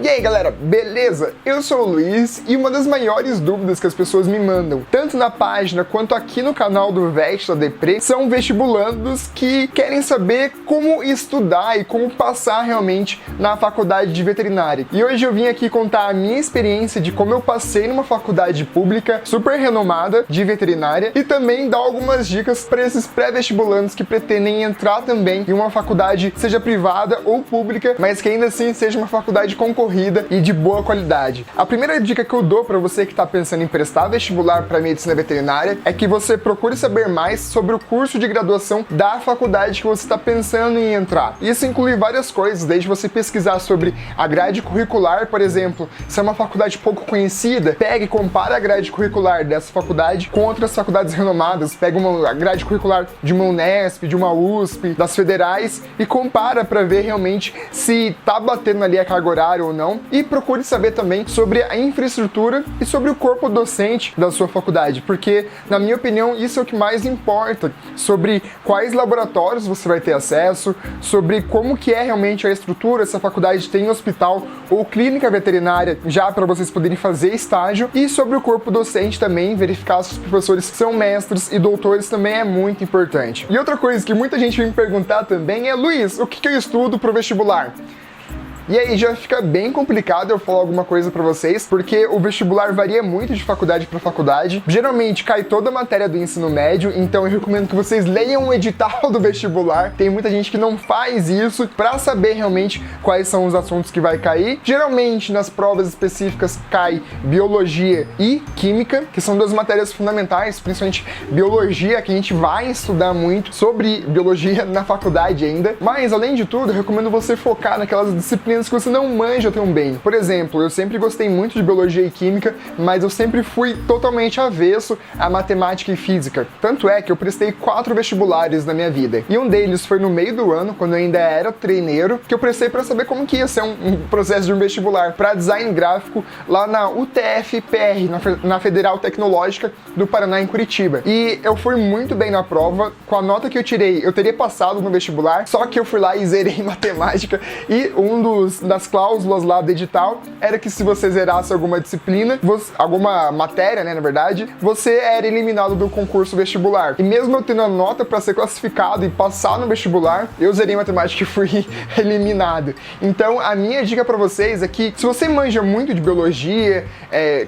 E aí galera, beleza? Eu sou o Luiz e uma das maiores dúvidas que as pessoas me mandam, tanto na página quanto aqui no canal do Vesta Depre, são vestibulandos que querem saber como estudar e como passar realmente na faculdade de veterinária. E hoje eu vim aqui contar a minha experiência de como eu passei numa faculdade pública super renomada de veterinária e também dar algumas dicas para esses pré-vestibulandos que pretendem entrar também em uma faculdade, seja privada ou pública, mas que ainda assim seja uma faculdade concorrida e de boa qualidade. A primeira dica que eu dou para você que está pensando em prestar vestibular para medicina veterinária é que você procure saber mais sobre o curso de graduação da faculdade que você está pensando em entrar. Isso inclui várias coisas, desde você pesquisar sobre a grade curricular, por exemplo, se é uma faculdade pouco conhecida, pegue e compare a grade curricular dessa faculdade com outras faculdades renomadas, pega a grade curricular de uma Unesp, de uma USP, das federais e compara para ver realmente se tá batendo ali a carga horária ou não, e procure saber também sobre a infraestrutura e sobre o corpo docente da sua faculdade, porque, na minha opinião, isso é o que mais importa, sobre quais laboratórios você vai ter acesso, sobre como que é realmente a estrutura, se a faculdade tem hospital ou clínica veterinária já para vocês poderem fazer estágio, e sobre o corpo docente também, verificar se os professores são mestres e doutores também é muito importante. E outra coisa que muita gente vem me perguntar também é: Luiz, o que eu estudo pro vestibular? E aí já fica bem complicado eu falar alguma coisa pra vocês, porque o vestibular varia muito de faculdade pra faculdade. Geralmente cai toda a matéria do ensino médio, então eu recomendo que vocês leiam o edital do vestibular. Tem muita gente que não faz isso pra saber realmente quais são os assuntos que vai cair. Geralmente nas provas específicas cai biologia e química, que são duas matérias fundamentais, principalmente biologia, que a gente vai estudar muito sobre biologia na faculdade ainda. Mas além de tudo, eu recomendo você focar naquelas disciplinas que você não manja tão bem. Por exemplo, eu sempre gostei muito de biologia e química, mas eu sempre fui totalmente avesso a matemática e física. Tanto é que eu prestei 4 vestibulares na minha vida. E um deles foi no meio do ano, quando eu ainda era treineiro, que eu prestei para saber como que ia ser um processo de um vestibular para design gráfico lá na UTF-PR, na Federal Tecnológica do Paraná, em Curitiba. E eu fui muito bem na prova. Com a nota que eu tirei, eu teria passado no vestibular, só que eu fui lá e zerei matemática, e das cláusulas lá do edital era que se você zerasse alguma disciplina, alguma matéria, né, na verdade, você era eliminado do concurso vestibular. E mesmo eu tendo a nota para ser classificado e passar no vestibular, eu zerei matemática e fui eliminado. Então a minha dica para vocês é que se você manja muito de biologia,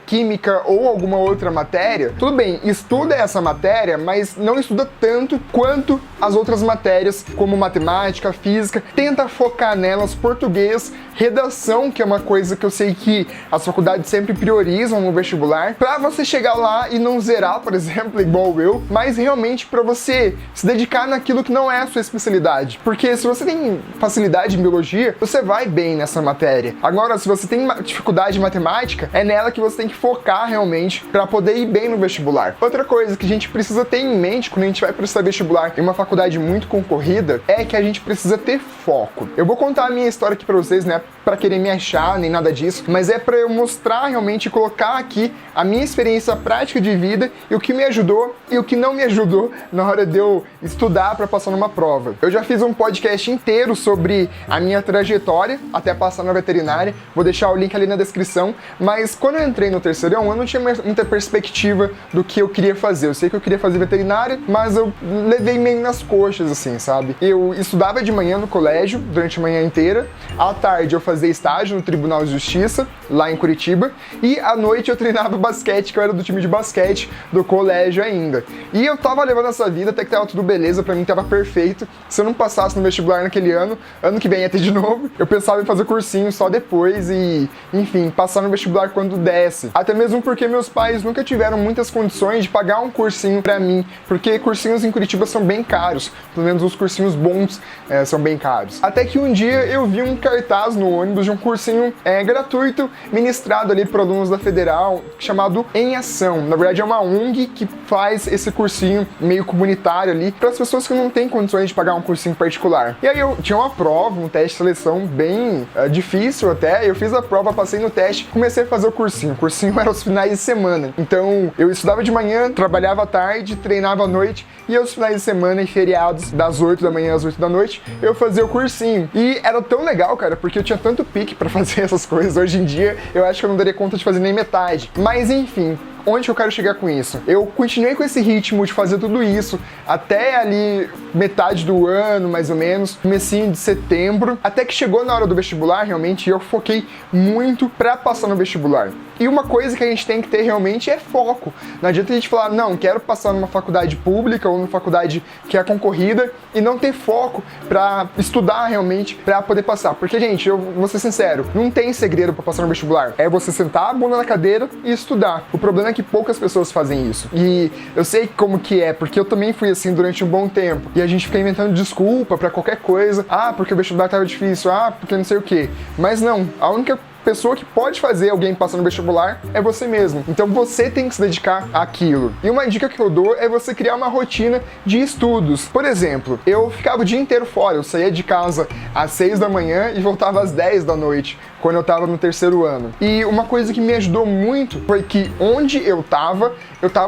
química ou alguma outra matéria, tudo bem, estuda essa matéria, mas não estuda tanto quanto as outras matérias, como matemática, física. Tenta focar nelas, português, redação, que é uma coisa que eu sei que as faculdades sempre priorizam no vestibular, para você chegar lá e não zerar, por exemplo, igual eu, mas realmente para você se dedicar naquilo que não é a sua especialidade. Porque se você tem facilidade em biologia, você vai bem nessa matéria. Agora, se você tem dificuldade em matemática, é nela que você tem que focar realmente para poder ir bem no vestibular. Outra coisa que a gente precisa ter em mente quando a gente vai prestar vestibular em uma faculdade muito concorrida é que a gente precisa ter foco. Eu vou contar a minha história aqui para vocês, né, para querer me achar, nem nada disso, mas é para eu mostrar realmente, colocar aqui a minha experiência prática de vida e o que me ajudou e o que não me ajudou na hora de eu estudar para passar numa prova. Eu já fiz um podcast inteiro sobre a minha trajetória até passar na veterinária, vou deixar o link ali na descrição, mas quando eu entrei no terceirão, eu não tinha muita perspectiva do que eu queria fazer. Eu sei que eu queria fazer veterinária, mas eu levei meio nas coxas, assim, sabe? Eu estudava de manhã no colégio, durante a manhã inteira, à tarde eu fazia estágio no Tribunal de Justiça, lá em Curitiba, e à noite eu treinava basquete, que eu era do time de basquete do colégio ainda. E eu tava levando essa vida, até que tava tudo beleza, pra mim tava perfeito. Se eu não passasse no vestibular naquele ano que vem ia ter de novo, eu pensava em fazer cursinho só depois e, enfim, passar no vestibular quando desse. Até mesmo porque meus pais nunca tiveram muitas condições de pagar um cursinho pra mim, porque cursinhos em Curitiba são bem caros, pelo menos os cursinhos bons são bem caros. Até que um dia eu vi um cartaz no ônibus de um cursinho gratuito ministrado ali por alunos da Federal, chamado Em Ação. Na verdade é uma ONG que faz esse cursinho meio comunitário ali para as pessoas que não têm condições de pagar um cursinho particular. E aí eu tinha uma prova, um teste de seleção bem difícil até. Eu fiz a prova, passei no teste, comecei a fazer o cursinho. O cursinho era aos finais de semana. Então eu estudava de manhã, trabalhava à tarde, treinava à noite, e aos finais de semana e feriados, das 8 da manhã às 8 da noite, eu fazia o cursinho. E era tão legal, cara, porque eu tinha tanta tanto pique pra fazer essas coisas. Hoje em dia, eu acho que eu não daria conta de fazer nem metade. Mas enfim, onde eu quero chegar com isso? Eu continuei com esse ritmo de fazer tudo isso até ali metade do ano, mais ou menos, comecinho de setembro, até que chegou na hora do vestibular, realmente, eu foquei muito pra passar no vestibular. E uma coisa que a gente tem que ter realmente é foco. Não adianta a gente falar, não, quero passar numa faculdade pública ou numa faculdade que é concorrida e não ter foco pra estudar realmente pra poder passar. Porque, gente, eu vou ser sincero, não tem segredo pra passar no vestibular. É você sentar a bunda na cadeira e estudar. O problema é que poucas pessoas fazem isso. E eu sei como que é, porque eu também fui assim durante um bom tempo. E a gente fica inventando desculpa pra qualquer coisa. Ah, porque o vestibular tava difícil. Ah, porque não sei o quê. Mas não, a única pessoa que pode fazer alguém passar no vestibular é você mesmo. Então você tem que se dedicar àquilo. E uma dica que eu dou é você criar uma rotina de estudos. Por exemplo, eu ficava o dia inteiro fora. Eu saía de casa às 6 da manhã e voltava às 10 da noite, quando eu tava no terceiro ano. E uma coisa que me ajudou muito foi que onde eu tava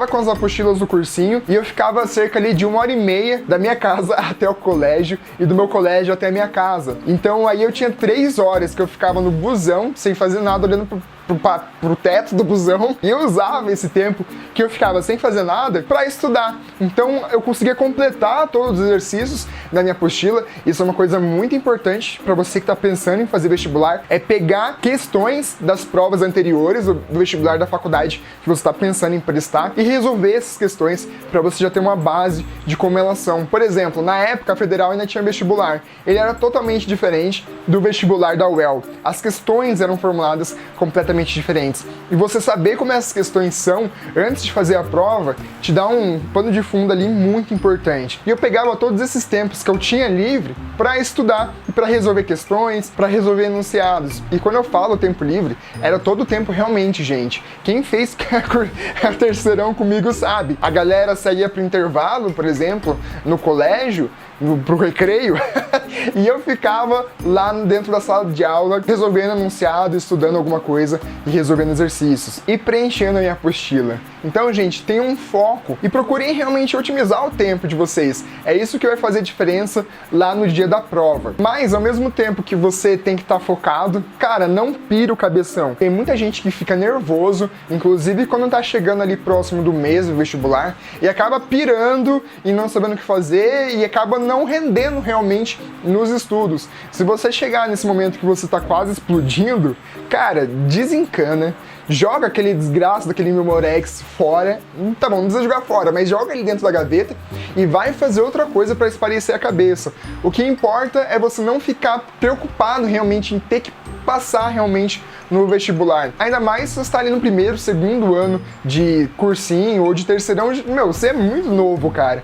com as apostilas do cursinho e eu ficava cerca ali de 1h30 da minha casa até o colégio e do meu colégio até a minha casa. Então aí eu tinha 3 horas que eu ficava no busão, sem fazer nada, olhando pro teto do busão, e eu usava esse tempo que eu ficava sem fazer nada para estudar. Então eu conseguia completar todos os exercícios da minha apostila. Isso é uma coisa muito importante para você que está pensando em fazer vestibular, é pegar questões das provas anteriores do vestibular da faculdade que você está pensando em prestar e resolver essas questões para você já ter uma base de como elas são. Por exemplo, na época a federal ainda tinha vestibular. Ele era totalmente diferente do vestibular da UEL. As questões eram formuladas completamente diferentes. E você saber como essas questões são antes de fazer a prova te dá um pano de fundo ali muito importante. E eu pegava todos esses tempos que eu tinha livre para estudar e para resolver questões, para resolver enunciados. E quando eu falo tempo livre, era todo o tempo realmente, gente. Quem fez a terceirão comigo sabe. A galera saía pro intervalo, por exemplo, no colégio, pro recreio, e eu ficava lá dentro da sala de aula resolvendo enunciado, estudando alguma coisa e resolvendo exercícios e preenchendo a minha apostila. Então, gente, tenham um foco e procurem realmente otimizar o tempo de vocês. É isso que vai fazer diferença lá no dia da prova. Mas, ao mesmo tempo que você tem que estar focado, cara, não pira o cabeção. Tem muita gente que fica nervoso, inclusive quando tá chegando ali próximo do mês do vestibular, e acaba pirando e não sabendo o que fazer e acaba não rendendo realmente nos estudos. Se você chegar nesse momento que você tá quase explodindo, cara, desencana, joga aquele desgraça daquele Memorex fora. Tá bom, não precisa jogar fora, mas joga ele dentro da gaveta e vai fazer outra coisa para espairecer a cabeça. O que importa é você não ficar preocupado realmente em ter que passar realmente no vestibular. Ainda mais se você está ali no primeiro, segundo ano de cursinho ou de terceirão. Meu, você é muito novo, cara.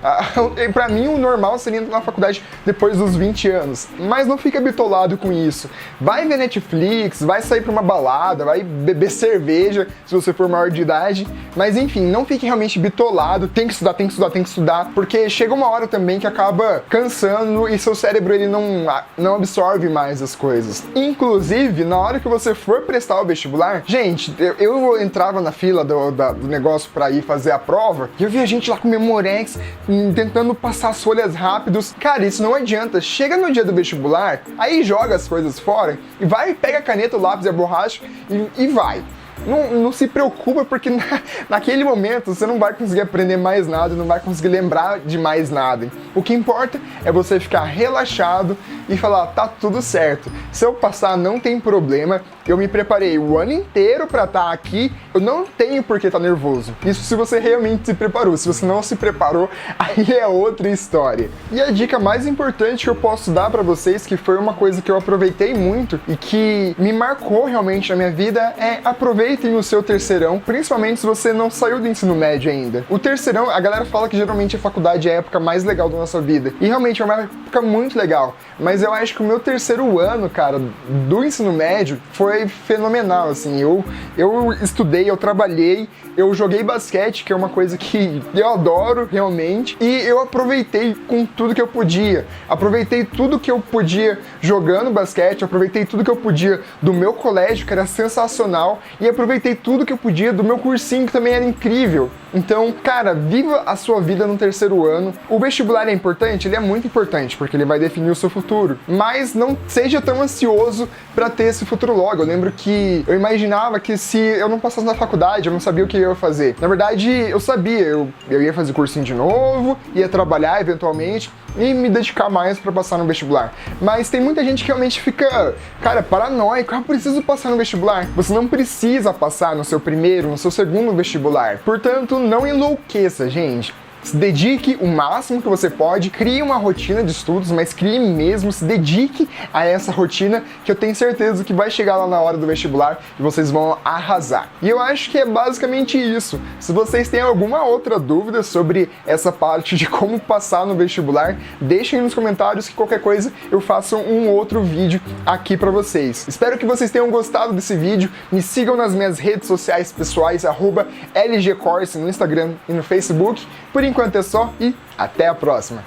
Pra mim, o normal seria entrar na faculdade depois dos 20 anos. Mas não fica bitolado com isso. Vai ver Netflix, vai sair pra uma balada, vai beber cerveja, se você for maior de idade. Mas enfim, não fique realmente bitolado. Tem que estudar, tem que estudar, tem que estudar. Porque chega uma hora também que acaba cansando e seu cérebro ele não absorve mais as coisas. Inclusive, na hora que você for prestar o vestibular, gente, eu entrava na fila do negócio pra ir fazer a prova e eu via gente lá com Memorex tentando passar as folhas rápidos. Cara, isso não adianta. Chega no dia do vestibular, aí joga as coisas fora e vai, pega a caneta, o lápis e a borracha e vai. Não se preocupa, porque naquele momento você não vai conseguir aprender mais nada, não vai conseguir lembrar de mais nada. O que importa é você ficar relaxado e falar, tá tudo certo. Se eu passar, não tem problema. Eu me preparei o ano inteiro pra estar aqui, eu não tenho por que estar nervoso. Isso se você realmente se preparou. Se você não se preparou, aí é outra história. E a dica mais importante que eu posso dar pra vocês, que foi uma coisa que eu aproveitei muito e que me marcou realmente na minha vida, é aproveitem o seu terceirão, principalmente se você não saiu do ensino médio ainda. O terceirão, a galera fala que geralmente a faculdade é a época mais legal da nossa vida. E realmente é uma época muito legal. Mas eu acho que o meu terceiro ano, cara, do ensino médio foi fenomenal, assim. Eu estudei, eu trabalhei, eu joguei basquete, que é uma coisa que eu adoro realmente, e eu aproveitei com tudo que eu podia. Aproveitei tudo que eu podia jogando basquete, aproveitei tudo que eu podia do meu colégio, que era sensacional, e aproveitei tudo que eu podia do meu cursinho, que também era incrível. Então, cara, viva a sua vida no terceiro ano. O vestibular é importante? Ele é muito importante, porque ele vai definir o seu futuro. Mas não seja tão ansioso para ter esse futuro logo. Eu lembro que eu imaginava que se eu não passasse na faculdade, eu não sabia o que eu ia fazer. Na verdade, eu sabia. Eu ia fazer cursinho de novo, ia trabalhar eventualmente e me dedicar mais para passar no vestibular. Mas tem muita gente que realmente fica, cara, paranoico. Eu preciso passar no vestibular. Você não precisa passar no seu primeiro, no seu segundo vestibular. Portanto, não enlouqueça, gente. Se dedique o máximo que você pode, crie uma rotina de estudos, mas crie mesmo, se dedique a essa rotina, que eu tenho certeza que vai chegar lá na hora do vestibular e vocês vão arrasar. E eu acho que é basicamente isso. Se vocês têm alguma outra dúvida sobre essa parte de como passar no vestibular, deixem aí nos comentários que qualquer coisa eu faço um outro vídeo aqui pra vocês. Espero que vocês tenham gostado desse vídeo, me sigam nas minhas redes sociais pessoais, @LGCorse no Instagram e no Facebook. Por enquanto é só e até a próxima!